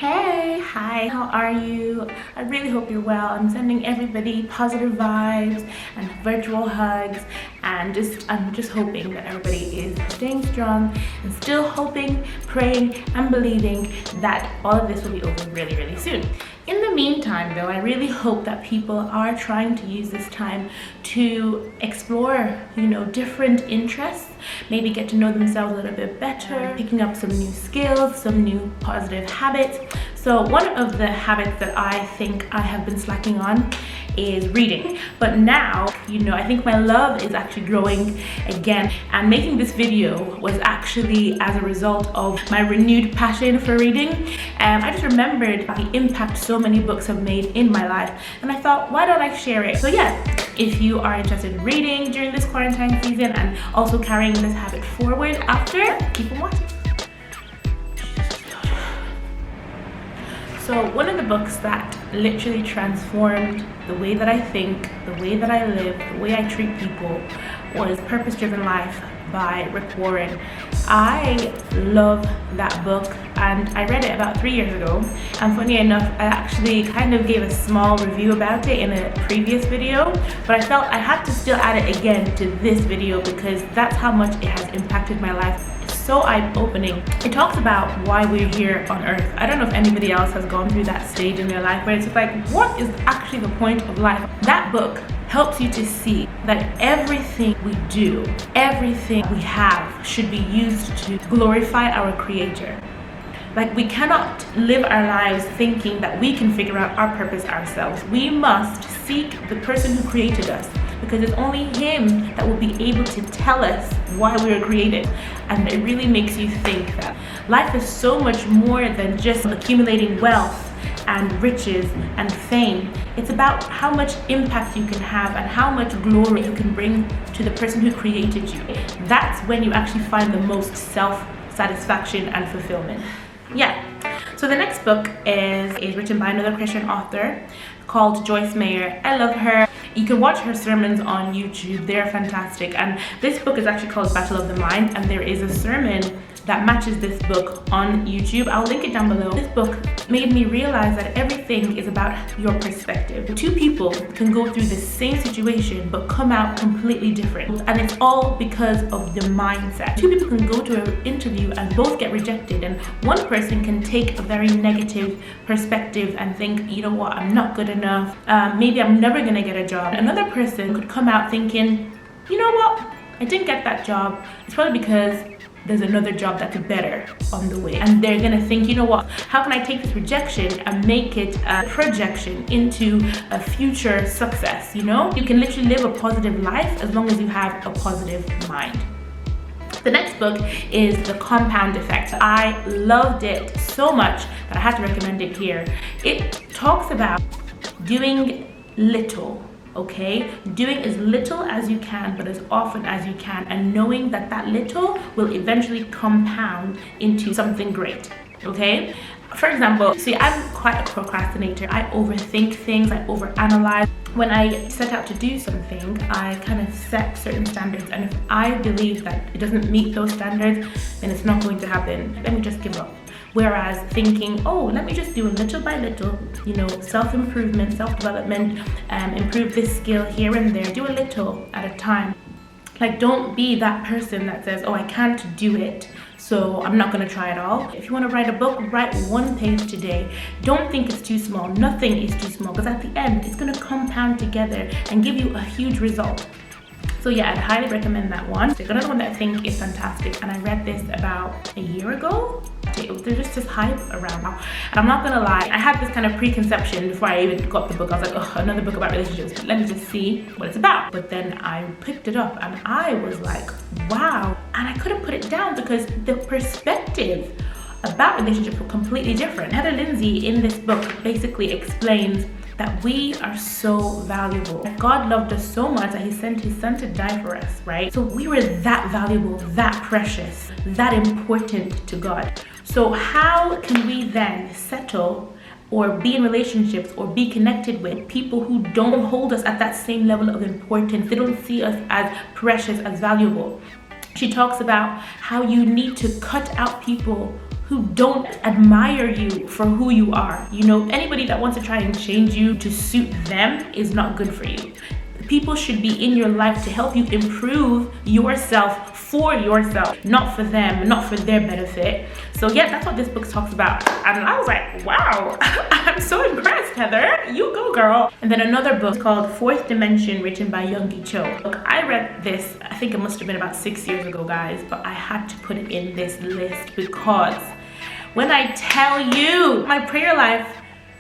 Hey, hi, how are you? I really hope you're well. I'm sending everybody positive vibes and virtual hugs, and I'm just hoping that everybody is staying strong and still hoping, praying, and believing that all of this will be over really, really soon. In the meantime, though, I really hope that people are trying to use this time to explore, different interests, maybe get to know themselves a little bit better, picking up some new skills, some new positive habits. So one of the habits that I think I have been slacking on is reading. But now, I think my love is actually growing again, and making this video was actually as a result of my renewed passion for reading. I just remembered the impact so many books have made in my life, and I thought, why don't I share it? So yeah, if you are interested in reading during this quarantine season and also carrying this habit forward after, keep on watching. So one of the books that literally transformed the way that I think, the way that I live, the way I treat people was Purpose Driven Life by Rick Warren. I love that book, and I read it about 3 years ago, and funny enough, I actually kind of gave a small review about it in a previous video, but I felt I had to still add it again to this video because that's how much it has impacted my life. So eye-opening. It talks about why we're here on earth. I don't know if anybody else has gone through that stage in their life where it's like, what is actually the point of life? That book helps you to see that everything we do, everything we have should be used to glorify our Creator. Like, we cannot live our lives thinking that we can figure out our purpose ourselves. We must seek the person who created us, because it's only him that will be able to tell us why we were created. And it really makes you think that life is so much more than just accumulating wealth and riches and fame. It's about how much impact you can have and how much glory you can bring to the person who created you. That's when you actually find the most self-satisfaction and fulfillment. Yeah. So the next book is written by another Christian author called Joyce Meyer. I love her. You can watch her sermons on YouTube. They're fantastic. And this book is actually called Battle of the Mind, and there is a sermon that matches this book on YouTube. I'll link it down below. This book made me realize that everything is about your perspective. Two people can go through the same situation but come out completely different, and it's all because of the mindset. Two people can go to an interview and both get rejected, and one person can take a very negative perspective and think, you know what, I'm not good enough, maybe I'm never gonna get a job. Another person could come out thinking, you know what, I didn't get that job, it's probably because there's another job that's better on the way. And they're gonna think, you know what, how can I take this rejection and make it a projection into a future success? You can literally live a positive life as long as you have a positive mind. The next book is The Compound Effect. I loved it so much that I had to recommend it here. It talks about doing little. Okay, doing as little as you can but as often as you can, and knowing that that little will eventually compound into something great. Okay, for example, see, I'm quite a procrastinator. I overthink things, I overanalyze. When I set out to do something, I kind of set certain standards, and if I believe that it doesn't meet those standards, then it's not going to happen. Let me just give up. Whereas thinking, oh, let me just do a little by little, self-improvement, self-development, improve this skill here and there, do a little at a time. Like, don't be that person that says, oh, I can't do it, so I'm not gonna try it all. If you wanna write a book, write one page today. Don't think it's too small. Nothing is too small, because at the end, it's gonna compound together and give you a huge result. So yeah, I'd highly recommend that one. So another one that I think is fantastic, and I read this about a year ago. There's just this hype around now. And I'm not gonna lie, I had this kind of preconception before I even got the book. I was like, oh, another book about relationships. Let me just see what it's about. But then I picked it up and I was like, wow. And I couldn't put it down because the perspective about relationships were completely different. Heather Lindsay in this book basically explains that we are so valuable. God loved us so much that he sent his son to die for us, right? So we were that valuable, that precious, that important to God. So how can we then settle or be in relationships or be connected with people who don't hold us at that same level of importance? They don't see us as precious, as valuable. She talks about how you need to cut out people who don't admire you for who you are. You know, anybody that wants to try and change you to suit them is not good for you. People should be in your life to help you improve yourself for yourself, not for them, not for their benefit. So yeah, that's what this book talks about. And I was like, wow, I'm so impressed, Heather. You go, girl. And then another book called Fourth Dimension, written by Yonggi Cho. Look, I read this, I think it must have been about 6 years ago, guys, but I had to put it in this list because when I tell you, my prayer life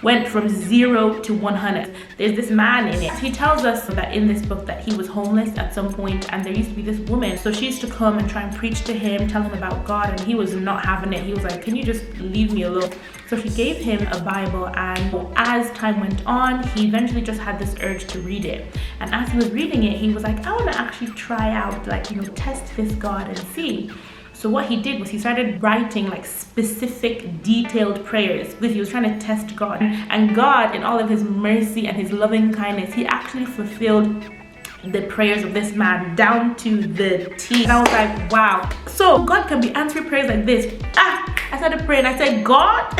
went from 0 to 100. There's this man in it. He tells us that in this book that he was homeless at some point, and there used to be this woman. So she used to come and try and preach to him, tell him about God, and he was not having it. He was like, can you just leave me alone? So she gave him a Bible, and as time went on, he eventually just had this urge to read it. And as he was reading it, he was like, I want to actually try out, like, you know, test this God and see. So what he did was he started writing like specific detailed prayers because he was trying to test God. And God, in all of his mercy and his loving kindness, he actually fulfilled the prayers of this man down to the T. And I was like, wow. So God can be answering prayers like this. I started praying. I said, God,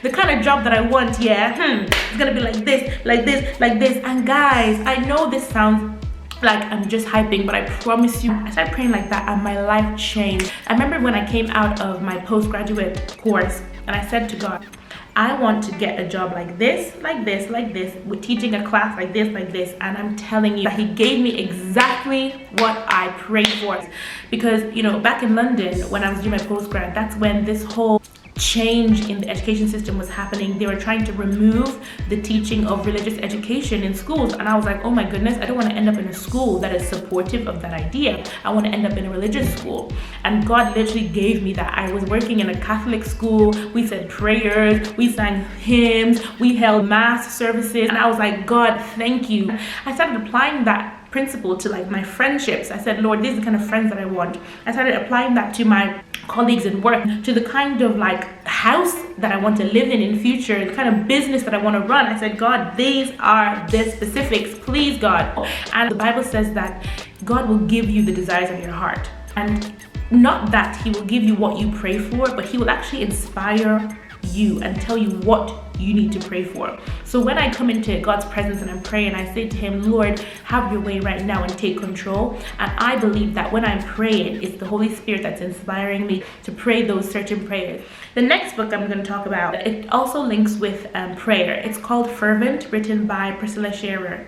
the kind of job that I want, it's gonna be like this, like this, like this. And guys, I know this sounds like I'm just hyping, but I promise you, I started praying like that and my life changed. I remember when I came out of my postgraduate course and I said to God, I want to get a job like this, like this, like this, with teaching a class like this, like this. And I'm telling you that he gave me exactly what I prayed for. Because, you know, back in London, when I was doing my postgrad, that's when this whole change in the education system was happening. They were trying to remove the teaching of religious education in schools, and I was like, oh my goodness, I don't want to end up in a school that is supportive of that idea. I want to end up in a religious school. And God literally gave me that. I was working in a Catholic school. We said prayers, we sang hymns, we held mass services, and I was like, God, thank you. I started applying that principle to like my friendships. I said, Lord, these are the kind of friends that I want. I started applying that to my colleagues in work, to the kind of like house that I want to live in future, the kind of business that I want to run. I said, God, these are the specifics, please, God. And the Bible says that God will give you the desires of your heart. And not that he will give you what you pray for, but he will actually inspire you and tell you what you need to pray for. So when I come into God's presence and I'm praying, I say to him, Lord, have your way right now and take control. And I believe that when I'm praying, it's the Holy Spirit that's inspiring me to pray those certain prayers. The next book I'm going to talk about, it also links with prayer. It's called Ferment, written by Priscilla Shirer.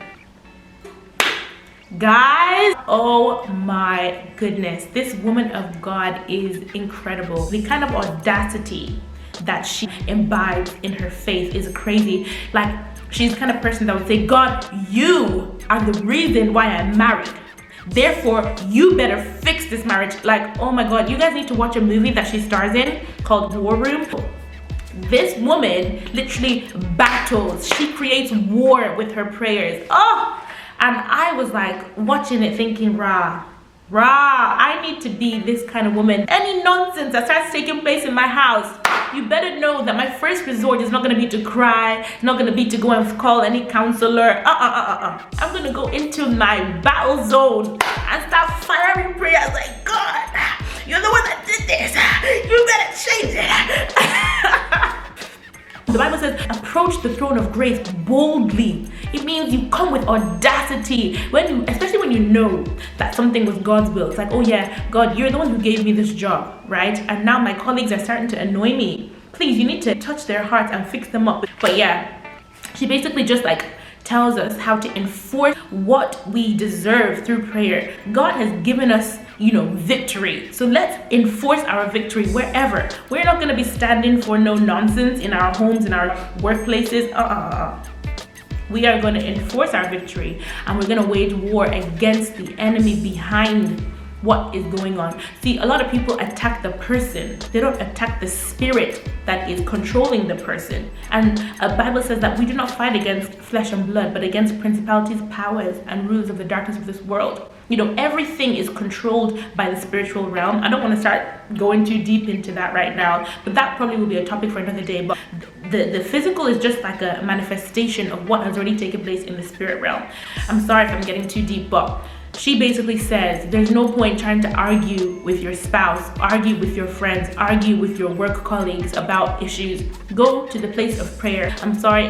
Guys, oh my goodness, this woman of God is incredible. The kind of audacity that she imbibes in her faith is crazy. Like, she's the kind of person that would say, God, you are the reason why I'm married. Therefore, you better fix this marriage. Like, oh my God, you guys need to watch a movie that she stars in called War Room. This woman literally battles. She creates war with her prayers. Oh, and I was like watching it thinking, I need to be this kind of woman. Any nonsense that starts taking place in my house, you better know that my first resort is not going to be to cry, not going to be to go and call any counselor. I'm going to go into my battle zone and start firing prayers like, God, you're the one that did this. You better change it. The Bible says, approach the throne of grace boldly. It means you come with audacity. Especially when you know that something was God's will. It's like, oh yeah, God, you're the one who gave me this job, right? And now my colleagues are starting to annoy me. Please, you need to touch their hearts and fix them up. But yeah, she basically just like tells us how to enforce what we deserve through prayer. God has given us, victory. So let's enforce our victory wherever. We're not going to be standing for no nonsense in our homes, in our workplaces. We are going to enforce our victory, and we're going to wage war against the enemy behind what is going on. See, a lot of people attack the person. They don't attack the spirit that is controlling the person. And the Bible says that we do not fight against flesh and blood, but against principalities, powers, and rulers of the darkness of this world. Everything is controlled by the spiritual realm. I don't want to start going too deep into that right now, but that probably will be a topic for another day. But the physical is just like a manifestation of what has already taken place in the spirit realm. I'm sorry if I'm getting too deep, but She basically says there's no point trying to argue with your spouse, argue with your friends, argue with your work colleagues about issues. Go to the place of prayer. I'm sorry.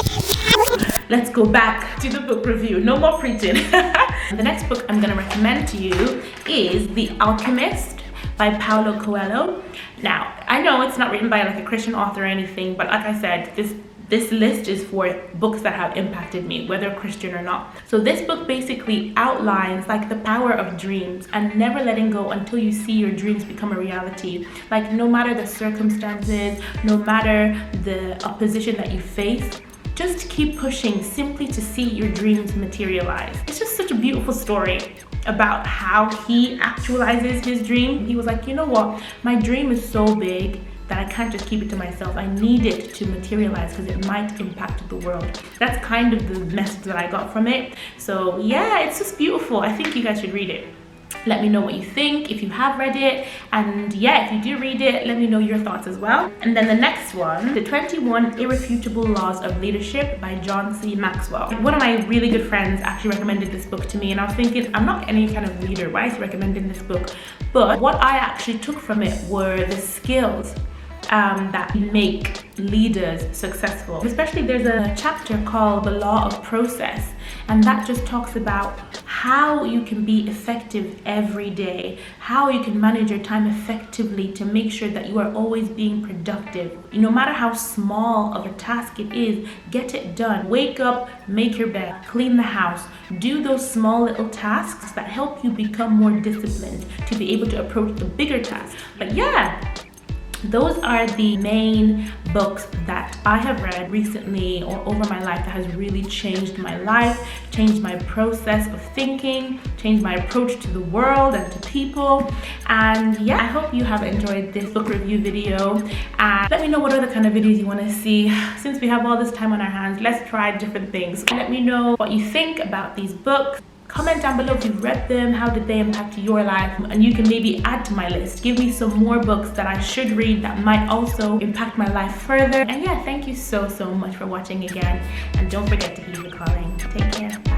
Let's go back to the book review. No more preaching. The next book I'm going to recommend to you is The Alchemist by Paulo Coelho. Now, I know it's not written by like a Christian author or anything, but like I said, this list is for books that have impacted me, whether Christian or not. So this book basically outlines like the power of dreams and never letting go until you see your dreams become a reality. Like no matter the circumstances, no matter the opposition that you face, just keep pushing simply to see your dreams materialize. It's just such a beautiful story about how he actualizes his dream. He was like, you know what? My dream is so big that I can't just keep it to myself. I need it to materialize because it might impact the world. That's kind of the message that I got from it. So yeah, it's just beautiful. I think you guys should read it. Let me know what you think if you have read it, and yeah, if you do read it, let me know your thoughts as well. And then the next one, The 21 Irrefutable Laws of Leadership by John C. Maxwell. One of my really good friends actually recommended this book to me, and I was thinking, I'm not any kind of leader, why is he recommending this book? But what I actually took from it were the skills that make leaders successful. Especially there's a chapter called The Law of Process, and that just talks about how you can be effective every day, how you can manage your time effectively to make sure that you are always being productive. No matter how small of a task it is, get it done. Wake up, make your bed, clean the house, do those small little tasks that help you become more disciplined to be able to approach the bigger tasks. But yeah, those are the main books that I have read recently or over my life that has really changed my life, changed my process of thinking, changed my approach to the world and to people. And yeah, I hope you have enjoyed this book review video, and let me know what other kind of videos you want to see. Since we have all this time on our hands, let's try different things. Let me know what you think about these books. Comment down below if you've read them, how did they impact your life, and you can maybe add to my list. Give me some more books that I should read that might also impact my life further. And yeah, thank you so much for watching again, and don't forget to heed the calling. Take care.